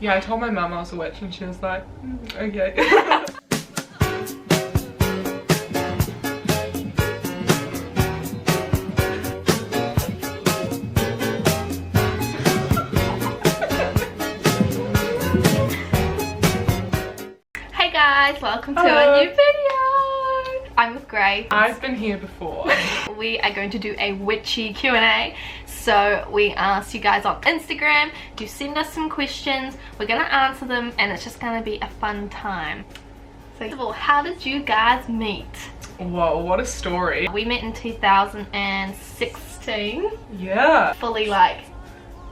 Yeah, I told my mum I was a witch and she was like, okay. Hey guys, welcome to a new video. I'm with Gray. I've been here before. We are going to do a witchy Q&A. So we asked you guys on Instagram to send us some questions. We're going to answer them and it's just going to be a fun time. So first of all, how did you guys meet? Whoa, what a story. We met in 2016. Yeah. Fully like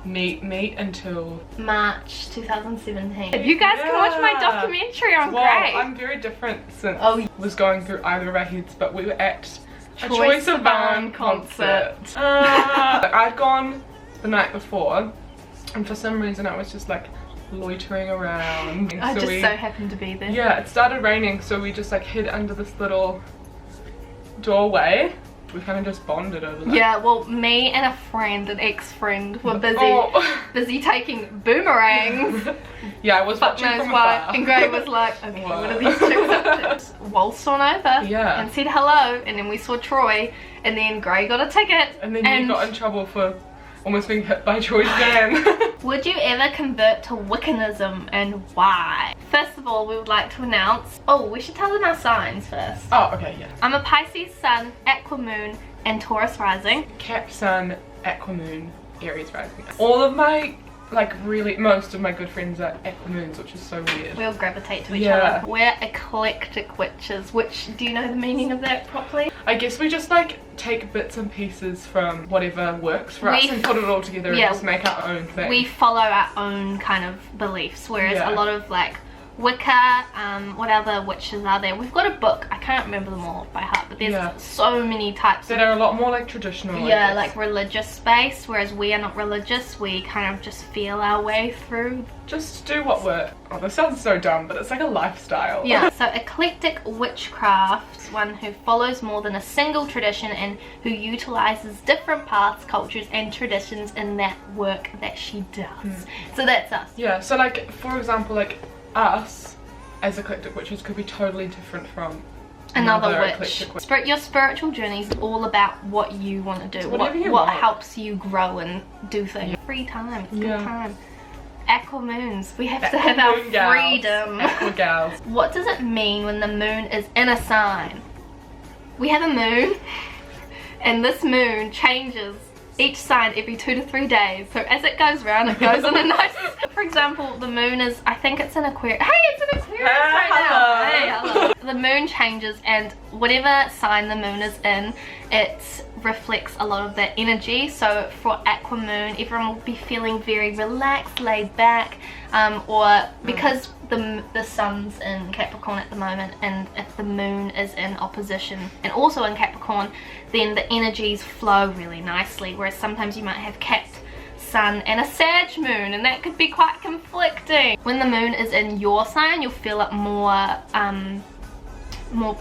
meet until March 2017. You guys can watch my documentary on Gray. I'm very different since I was going through either of our heads, but we were at a Troye Troye Sivan concert. I'd gone the night before and for some reason I was just like loitering around. I just so happened to be there. Yeah, it started raining, so we just like hid under this little doorway. We kind of just bonded over that. Yeah, well, me and a friend, an ex-friend, were busy taking boomerangs. Yeah, I was watching from afar. And Gray was like, okay, what are these chicks up to? Waltzed on over and said hello, and then we saw Troy, and then Gray got a ticket. And then you got in trouble for almost being hit by Troy's van. Would you ever convert to Wiccanism, and why? First of all, we would like to announce, we should tell them our signs first. Oh, okay, yeah. I'm a Pisces Sun, Aqua Moon, and Taurus Rising. Cap Sun, Aqua Moon, Aries Rising. All of my, most of my good friends are Aqua Moons, which is so weird. We all gravitate to each other. We're eclectic witches, which, do you know the meaning of that properly? I guess we just take bits and pieces from whatever works for us and put it all together and just make our own thing. We follow our own kind of beliefs, whereas a lot of Wicca, what other witches are there? We've got a book, I can't remember them all by heart, but there's so many types that are a lot more traditional. Yeah, like religious based, whereas we are not religious, we kind of just feel our way through. Just do what we're, this sounds so dumb, but it's like a lifestyle. Yeah, so eclectic witchcraft, one who follows more than a single tradition and who utilizes different paths, cultures and traditions in that work that she does. So that's us. Yeah, so for example, us as eclectic witches could be totally different from another witch. Your spiritual journey is all about what you want to do, what helps you grow and do things. Free time, it's good time. Aqua moons, we have to have our freedom. Aqua gals. What does it mean when the moon is in a sign? We have a moon and this moon changes each sign every 2 to 3 days, so as it goes round it goes on a nice. For example, the moon is, I think it's an Aquarius. Hey, it's an Aquarius right now. Hey, hello. The moon changes and whatever sign the moon is in, it reflects a lot of that energy. So for Aqua Moon, everyone will be feeling very relaxed, laid back, or because the sun's in Capricorn at the moment, and if the moon is in opposition and also in Capricorn, then the energies flow really nicely, whereas sometimes you might have Cap Sun and a Sag moon and that could be quite conflicting. When the moon is in your sign, you'll feel it more how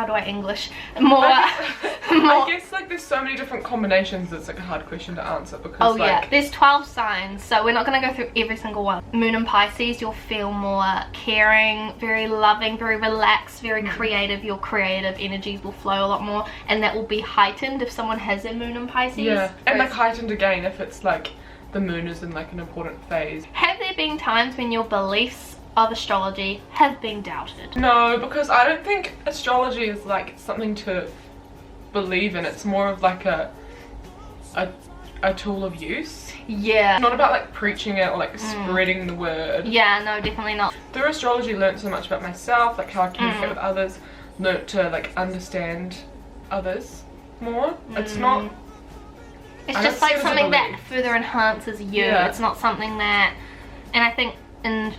do I English? I guess there's so many different combinations, it's a hard question to answer because there's 12 signs, so we're not going to go through every single one. Moon in Pisces, you'll feel more caring, very loving, very relaxed, very creative. Your creative energies will flow a lot more, and that will be heightened if someone has their moon in Pisces. Yeah, and heightened again if it's the moon is in an important phase. Have there been times when your beliefs of astrology have been doubted? No, because I don't think astrology is something to believe in. It's more of a tool of use. Yeah. It's not about preaching it or spreading the word. Yeah, no, definitely not. Through astrology I learned so much about myself, how I communicate with others, learned to understand others more. It's not, it's just something that further enhances you. It's not something that, and I think in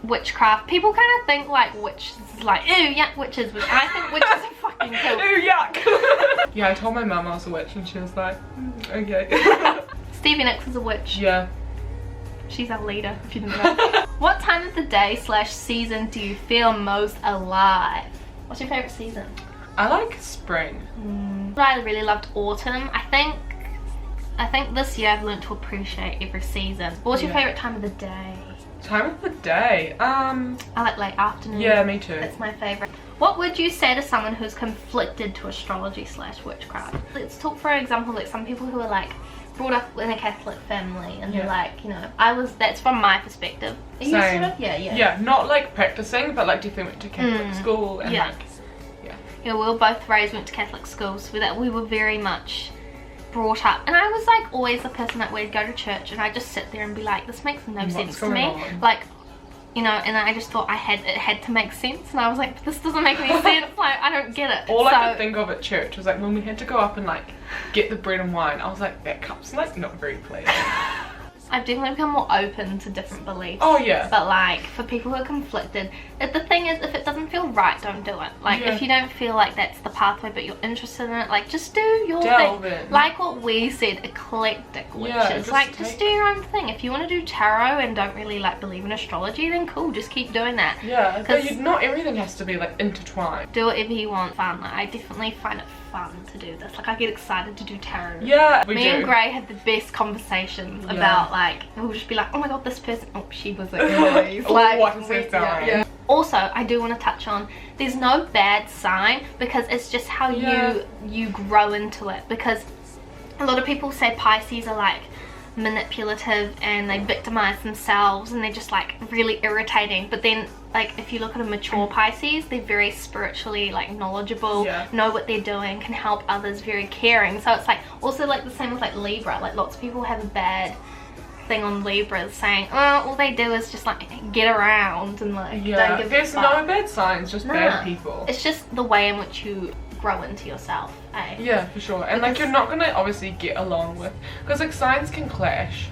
witchcraft, people kind of think witches ew, yuck, witches, but I think witches are fucking cool. Ew, yuck. Yeah, I told my mum I was a witch and she was like, okay. Stevie Nicks is a witch. Yeah. She's our leader, if you didn't know. What time of the day / season do you feel most alive? What's your favourite season? I like spring. I really loved autumn. I think this year I've learned to appreciate every season. What's your favourite time of the day? Time of the day. I like late afternoon. Yeah, me too. That's my favourite. What would you say to someone who's conflicted to astrology / witchcraft? Let's talk, for example, like some people who are like brought up in a Catholic family and they're like, you know, that's from my perspective. Are you Same. sort of? Yeah. Yeah, not like practicing, but like definitely went to Catholic school and like, You know, we were both went to Catholic schools, so that we were very much brought up, and I was like always the person that would go to church and I'd just sit there and be like, this makes no sense to me. Like, you know, and I just thought it had to make sense, and I was like, this doesn't make any sense, like I don't get it. All I could think of at church was like when we had to go up and like get the bread and wine, I was like, that cup's like not very clear. I've definitely become more open to different beliefs. Oh yeah. But like for people who are conflicted, the thing is, if it doesn't feel right, don't do it. Like if you don't feel like that's the pathway but you're interested in it, like just do your thing. Like what we said, eclectic witches. Just do your own thing. If you want to do tarot and don't really like believe in astrology, then cool, just keep doing that. Yeah, but not everything has to be like intertwined. Do whatever you want. Fun. Like, I definitely find it fun to do this. Like I get excited to do tarot. Yeah, Me and Gray had the best conversations about like, we'll just be like, oh my god, this person, oh she was like, like what is this sign? Also, I do want to touch on, there's no bad sign, because it's just how you grow into it. Because a lot of people say Pisces are like manipulative and they victimize themselves and they're just like really irritating, but then like if you look at a mature Pisces, they're very spiritually like knowledgeable, know what they're doing, can help others, very caring. So it's like also like the same with like Libra. Like lots of people have a bad thing on Libras saying, oh, all they do is just like get around and like don't give there's a fuck. No bad signs, just bad people. It's just the way in which you grow into yourself, eh? Yeah, for sure. And like you're not gonna obviously get along with, because like signs can clash.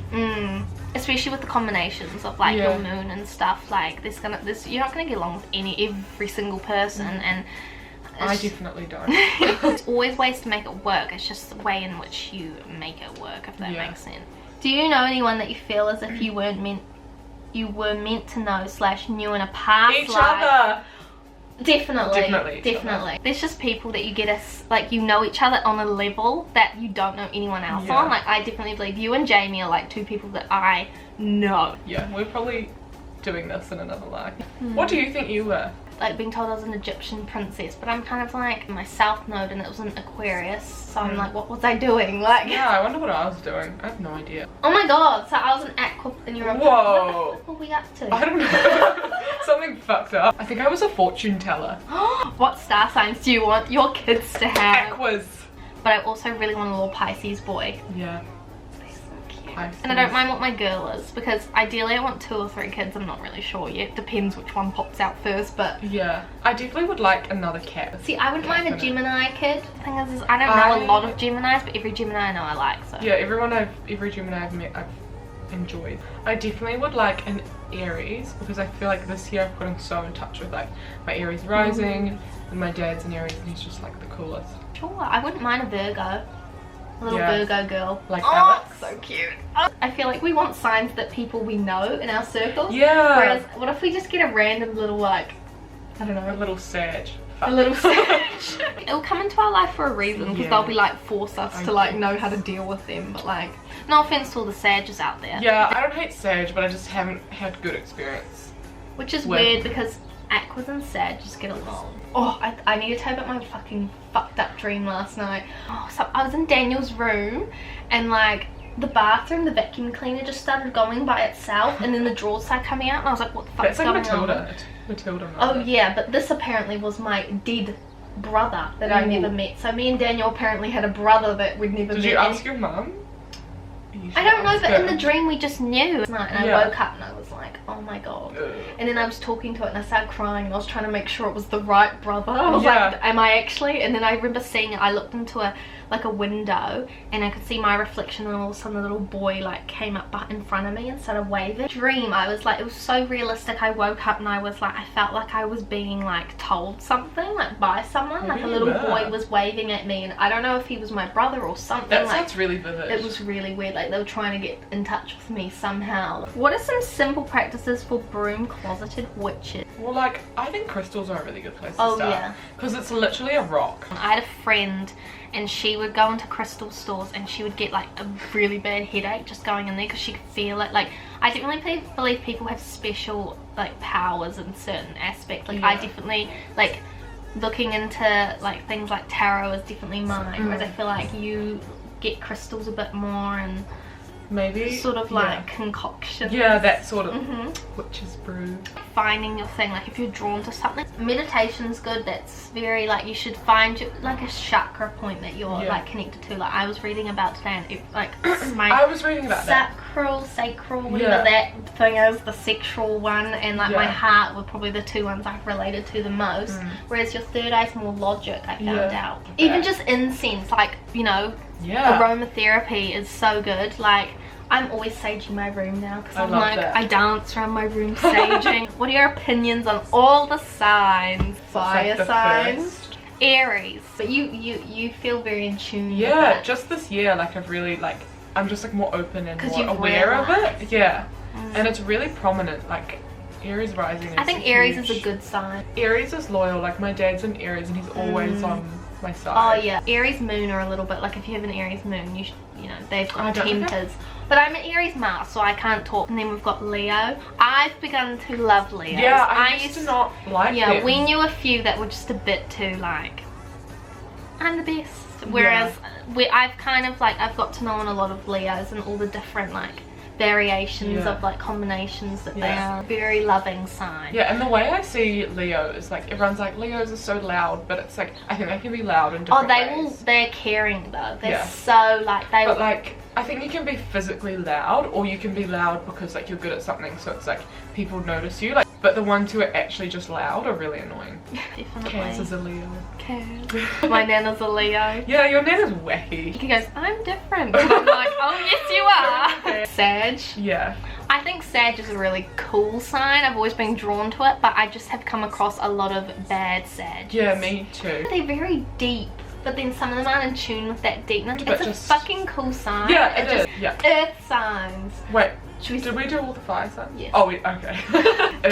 Especially with the combinations of like your moon and stuff. Like you're not gonna get along with every single person, and I definitely don't. There's always ways to make it work. It's just the way in which you make it work, if that makes sense. Do you know anyone that you feel as if you were meant to know / knew in a past life? Each other. Definitely. There's just people that you get like you know each other on a level that you don't know anyone else on. Like I definitely believe you and Jamie are like two people that I know. Yeah, we're probably doing this in another life. What do you think you were? Like being told I was an Egyptian princess, but I'm kind of like my south node and it was an Aquarius, so I'm like, what was I doing? Like, yeah, I wonder what I was doing. I have no idea. Oh my god, so I was an AQUA and you're a Whoa. What the fuck were we up to? I don't know. Something fucked up. I think I was a fortune teller. What star signs do you want your kids to have? AQUAs. But I also really want a little Pisces boy. Yeah. And I don't mind what my girl is, because ideally I want 2 or 3 kids. I'm not really sure yet. Depends which one pops out first, but yeah, I definitely would like another cat. See, I wouldn't mind a Gemini kid. The thing is I don't know a lot of Geminis, but every Gemini I know I like. So yeah, every Gemini I've met I've enjoyed. I definitely would like an Aries, because I feel like this year I've gotten so in touch with like my Aries rising, and my dad's an Aries and he's just like the coolest. Sure, I wouldn't mind a Virgo. A little Virgo girl. Like Alex. So cute. I feel like we want signs that people we know in our circles. Yeah. Whereas, what if we just get a random little like, I don't know. A little Sag. A little Sag. It'll come into our life for a reason, because they'll be like force us to like know how to deal with them. But like, no offense to all the Sages out there. Yeah, I don't hate Sag, but I just haven't had good experience. Which is weird, because Aquas and Sag just get along. Oh, I need to tell you about my fucking fucked up dream last night. Oh, so I was in Daniel's room and like the bathroom, the vacuum cleaner just started going by itself, and then the drawers started coming out and I was like, what the fuck is going on? That's like Matilda. Oh yeah, but this apparently was my dead brother that I never met. So me and Daniel apparently had a brother that we'd never met. Did you ask your mum? I don't know, but in the dream we just knew. And I woke up and I was like, oh my god. And then I was talking to it and I started crying and I was trying to make sure it was the right brother. I was like, am I actually? And then I remember seeing it. I looked into a window and I could see my reflection, and all of a sudden the little boy like came up in front of me and started waving. Dream, I was like, it was so realistic. I woke up and I was like, I felt like I was being like told something like by someone, like a little boy was waving at me, and I don't know if he was my brother or something. That sounds really vivid. It was really weird, like they were trying to get in touch with me somehow. What are some simple practices for broom closeted witches? Well, like, I think crystals are a really good place to start. Yeah. Because it's literally a rock. I had a friend and she would go into crystal stores and she would get like a really bad headache just going in there because she could feel it. Like, I definitely believe people have special like powers in certain aspects. Like, I definitely, like, looking into like things like tarot is definitely mine, whereas I feel like you get crystals a bit more and maybe sort of like concoction. Yeah, that sort of witch's brew. Finding your thing, like if you're drawn to something. Meditation's good. That's very like, you should find your, like a chakra point that you're like connected to. Like I was reading about today, and it, like my I was reading about sacral, whatever that thing is, the sexual one, and like my heart were probably the two ones I've related to the most. Whereas your third eye is more logic, I found out. Even just incense, like, you know, aromatherapy is so good. Like, I'm always saging my room now because I'm like, I dance around my room saging. What are your opinions on all the signs? Fire signs. Aries. But you feel very in tune with it. Just this year, like I've really like, I'm just like more open and more aware of it. Yeah. And it's really prominent, like Aries rising is, I think Aries is a good sign. Aries is loyal. Like my dad's an Aries and he's always on my side. Oh yeah. Aries moon are a little bit like, if you have an Aries moon, you know, they've got tempers. But I'm an Aries Mars, so I can't talk. And then we've got Leo. I've begun to love Leos. Yeah, I used to not like them. We knew a few that were just a bit too like, I'm the best. Whereas I've kind of like, I've got to know a lot of Leos and all the different like variations of like combinations that they are. Very loving sign. Yeah, and the way I see Leo is like, everyone's like, Leos are so loud, but it's like, I think they can be loud in different ways. They're caring though. They're so like, But like, I think you can be physically loud, or you can be loud because like you're good at something, so it's like people notice you. Like, but the ones who are actually just loud are really annoying. Definitely. Cancer's a Leo. My nana's a Leo. Yeah, your nana's wacky. He goes, I'm different. And I'm like, oh yes you are. Sag. Yeah. I think Sag is a really cool sign. I've always been drawn to it, but I just have come across a lot of bad Sags. Yeah, me too. They're very deep, but then some of them aren't in tune with that deepness. But it's a fucking cool sign. Yeah, it is. Yeah. Earth signs. Wait, did we do all the fire signs? Yes. Oh, okay.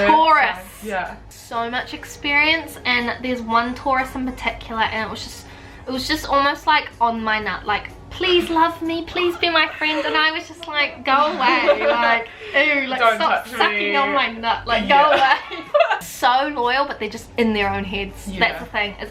Taurus. Signs. Yeah. So much experience, and there's one Taurus in particular, and it was just almost like on my nut, like, please love me, please be my friend, and I was just like, go away, like, ew, like, don't stop sucking on my nut, like, go away. So loyal, but they're just in their own heads. That's the thing, is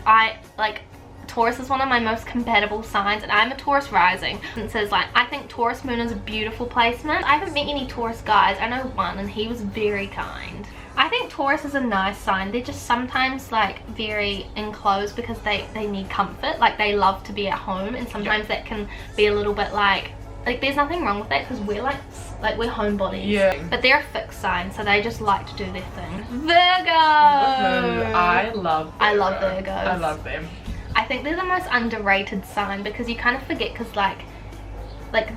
Taurus is one of my most compatible signs, and I'm a Taurus rising. It says like, I think Taurus moon is a beautiful placement. I haven't met any Taurus guys. I know one, and he was very kind. I think Taurus is a nice sign. They're just sometimes like very enclosed because they need comfort. Like, they love to be at home, and sometimes that can be a little bit like there's nothing wrong with that, because we're like we're homebodies. Yeah. But they're a fixed sign, so they just like to do their thing. Virgo. I love Virgo. I love Virgos. I love them. I think they're the most underrated sign, because you kind of forget, because like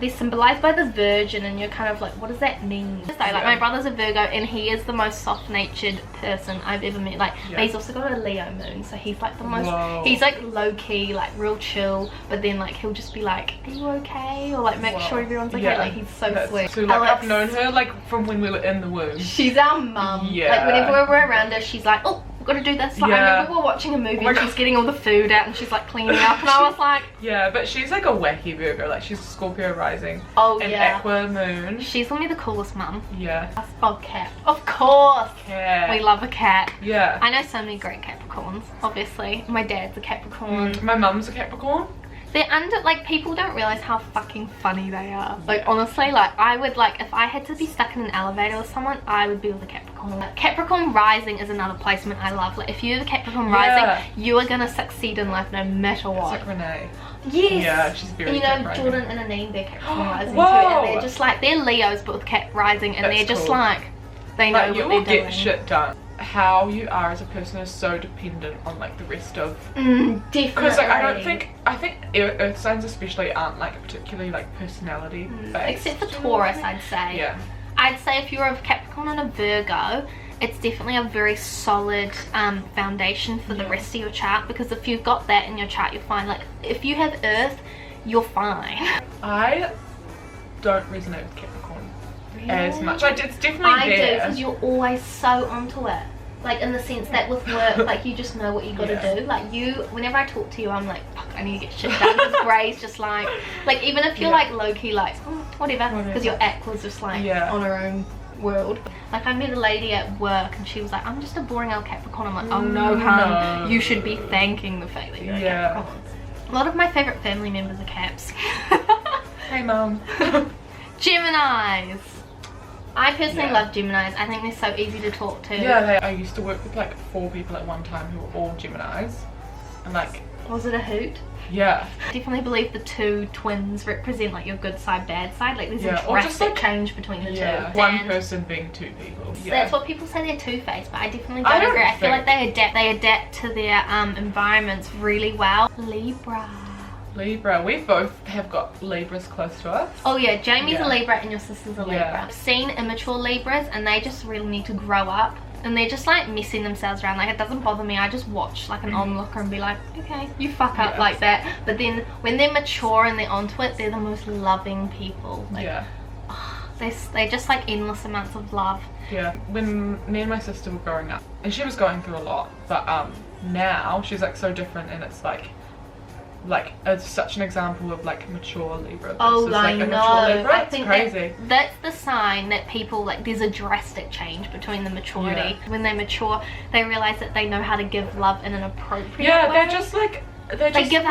they're symbolized by the Virgin, and you're kind of like, what does that mean? So like, my brother's a Virgo, and he is the most soft-natured person I've ever met. Like, but he's also got a Leo moon, so he's like the most, he's like low-key, like real chill, but then like he'll just be like, are you okay? Or like make sure everyone's okay. Like, he's so sweet. So like, I've known her like from when we were in the womb. She's our mum. Like, whenever we're around her, she's like, oh, we've got to do this. Like, I remember we were watching a movie and she's getting all the food out and she's like cleaning up, and I was like, yeah, but she's like a wacky Virgo. Like, she's a Scorpio rising. Oh, and AQUA moon. She's gonna be the coolest mum. Yeah. Oh, cat. Of course. Cat. We love a cat. Yeah. I know so many great Capricorns, obviously. My dad's a Capricorn. My mum's a Capricorn. They're like, people don't realize how fucking funny they are. Like, honestly, like, I would, like, if I had to be stuck in an elevator with someone, I would be with a Capricorn. Capricorn rising is another placement I love. Like, if you have a Capricorn rising, you are gonna succeed in life no matter what. It's like Renee. Yes. Yeah, she's very. You know, Jordan and Anine, they're Capricorn rising too, and they're just like, they're Leos but with Cap rising, and they're just like, they know what they're doing. You will get shit done. How you are as a person is so dependent on like the rest of. Definitely. Because like, I think earth signs especially aren't like particularly like personality based. Except for Taurus, I'd say. Yeah. I'd say if you're a Capricorn and a Virgo, it's definitely a very solid foundation for the rest of your chart, because if you've got that in your chart, you'll find, like, if you have Earth, you're fine. I don't resonate with Capricorn as much. It's definitely I do, because you're always so onto it. Like, in the sense that with work, like, you just know what you gotta do. Like, whenever I talk to you, I'm like, fuck, I need to get shit done. Because Gray's just like even if you're like low-key like, oh, whatever, because your Aqua's just like on her own world. Like I met a lady at work and she was like, I'm just a boring old Capricorn. I'm like, oh no, hun, you should be thanking the fact that you're a Capricorn. A lot of my favourite family members are Caps. Hey mum. Geminis. I personally love Geminis. I think they're so easy to talk to. Yeah, I used to work with like 4 people at one time who were all Geminis. And like... Was it a hoot? Yeah. I definitely believe the 2 twins represent like your good side, bad side. Like there's a or just, drastic like, change between the two. One person being 2 people. So that's what people say they're two-faced, but I definitely don't agree. I feel like they adapt to their environments really well. Libra. We both have got Libras close to us. Oh yeah, Jamie's a Libra and your sister's a Libra. I've seen immature Libras and they just really need to grow up. And they're just like messing themselves around. Like it doesn't bother me. I just watch like an onlooker and be like, okay, you fuck up like that. But then when they're mature and they're onto it, they're the most loving people. Like, they just like endless amounts of love. Yeah. When me and my sister were growing up, and she was going through a lot, but now she's like so different, and it's like it's such an example of like mature Libra. Oh, I know. I think crazy. That's the sign that people like. There's a drastic change between the maturity. When they mature, they realize that they know how to give love in an appropriate way. Yeah, they're just they give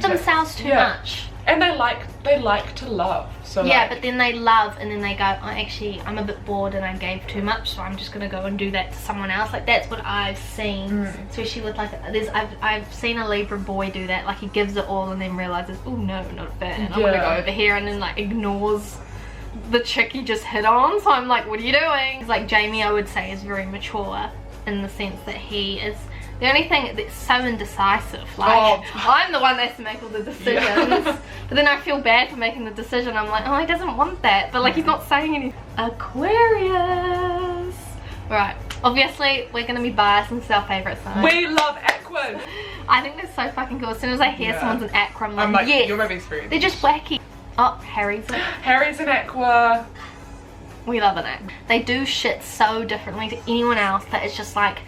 themselves too much. And they like to love. So but then they love and then they go, oh, actually I'm a bit bored and I gave too much, so I'm just gonna go and do that to someone else. Like that's what I've seen, especially with like I've seen a Libra boy do that. Like he gives it all and then realizes, oh no, not a fan, and I'm gonna go over here, and then like ignores the chick he just hit on. So I'm like, what are you doing? Like Jamie, I would say, is very mature in the sense that he is the only thing that's so indecisive. Like I'm the one that has to make all the decisions, but then I feel bad for making the decision. I'm like, oh, he doesn't want that, but like he's not saying anything. Aquarius. Right, obviously we're gonna be biased and it's our favourite sign. We love Aquas. I think they're so fucking cool. As soon as I hear someone's an Aqua, I'm like, yes, you're my best friend. They're just wacky. Oh, Harry's an Aqua. We love an Aqua. They do shit so differently to anyone else that it's just like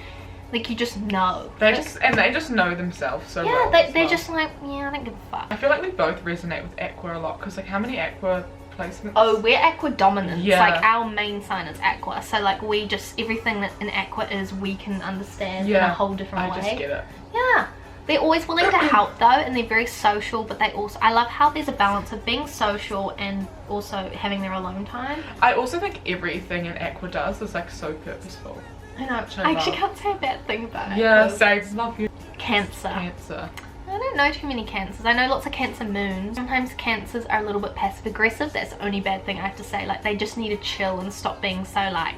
you just know. They just know themselves so well. Yeah, they're just like, yeah, I don't give a fuck. I feel like we both resonate with Aqua a lot, because like how many Aqua placements? Oh, we're Aqua dominant. Like our main sign is Aqua, so like we just, everything that an Aqua is, we can understand in a whole different way. I just get it. Yeah. They're always willing to help though, and they're very social, but they also, I love how there's a balance of being social and also having their alone time. I also think everything an Aqua does is like so purposeful. I know. I actually can't say a bad thing about it. Yeah, same. Love you. Cancer. I don't know too many Cancers. I know lots of Cancer moons. Sometimes Cancers are a little bit passive aggressive. That's the only bad thing I have to say. Like they just need to chill and stop being so like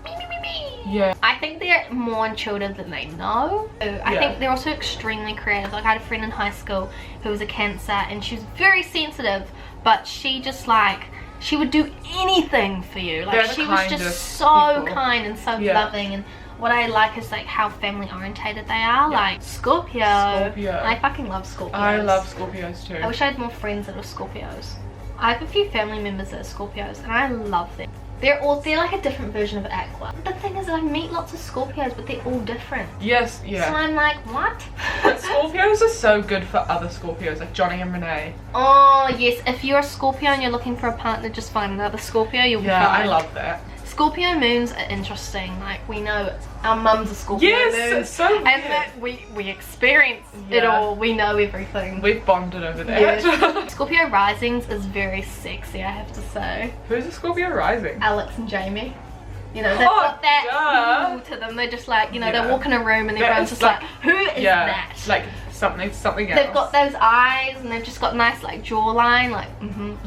me, me, me, me. Yeah. I think they're more intuitive than they know. I think they're also extremely creative. Like I had a friend in high school who was a Cancer and she was very sensitive, but she just like, she would do anything for you. Like she was just so kind and so loving. And what I like is like how family orientated they are. Like Scorpio. I fucking love Scorpios. I love Scorpios too. I wish I had more friends that are Scorpios. I have a few family members that are Scorpios and I love them. They're like a different version of Aqua. The thing is, I meet lots of Scorpios, but they're all different. Yes, yeah. So I'm like, what? But Scorpios are so good for other Scorpios, like Johnny and Renee. Oh yes, if you're a Scorpio and you're looking for a partner, just find another Scorpio, you'll be fine. Yeah, I love that. Scorpio moons are interesting. Like we know our mums are Scorpio moons. Yes, so weird. And that we experience it all. We know everything. We've bonded over that. Yes. Scorpio risings is very sexy, I have to say. Who's a Scorpio rising? Alex and Jamie. You know, they've got that to them. They're just like, you know, they walk in a room and everyone's just like, who is that? Like something else. They've got those eyes and they've just got nice like jawline. Like,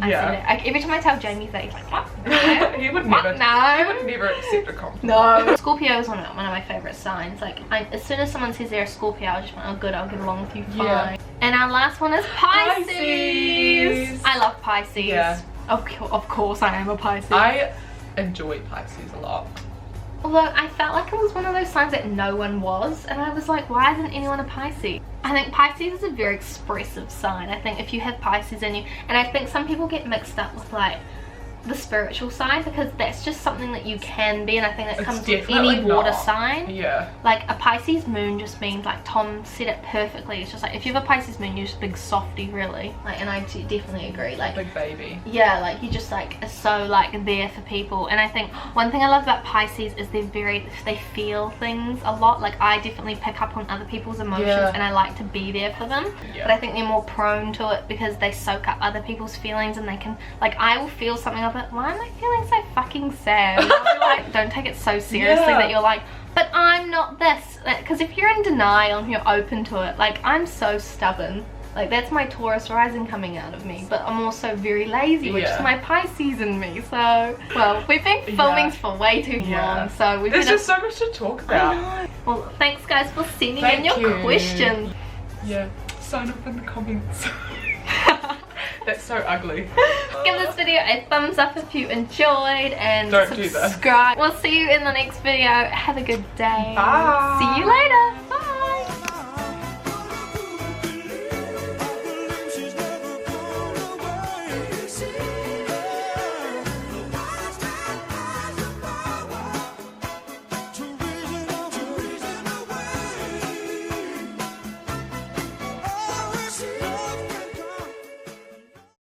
I see that. Every time I tell Jamie that, he's like, what? No. He would never. No. He would never accept a compliment. No. Scorpio is one of my favourite signs. Like, as soon as someone says they're a Scorpio, I just went, oh good, I'll get along with you fine. Yeah. And our last one is Pisces. I love Pisces. Yeah. Of course, I am a Pisces. I enjoy Pisces a lot. Although I felt like it was one of those signs that no one was, and I was like, why isn't anyone a Pisces? I think Pisces is a very expressive sign. I think if you have Pisces in you, and I think some people get mixed up with like the spiritual side, because that's just something that you can be, and I think that It's comes with definitely any water not. sign. Yeah. Like a Pisces moon just means, like Tom said it perfectly, it's just like if you have a Pisces moon, you're just a big softy, really. Like, and I definitely agree. Like, Big baby. yeah, like you just like are so like there for people. And I think one thing I love about Pisces is they feel things a lot. Like I definitely pick up on other people's emotions, Yeah. and I like to be there for them. Yeah. But I think they're more prone to it because they soak up other people's feelings, and they can, like, I will feel something, I'll be like, why am I feeling so fucking sad? And I'll be like, don't take it so seriously that you're like, but I'm not this. Because if you're in denial and you're open to it, like I'm so stubborn. Like that's my Taurus rising coming out of me, but I'm also very lazy, which is my Pisces in me. So, well, we've been filming for way too long, so we've There's just so much to talk about. I know. Well, thanks guys for sending in your questions. Yeah, sign up in the comments. That's so ugly. Give this video a thumbs up if you enjoyed, and Don't do that. subscribe. We'll see you in the next video. Have a good day. Bye. See you later.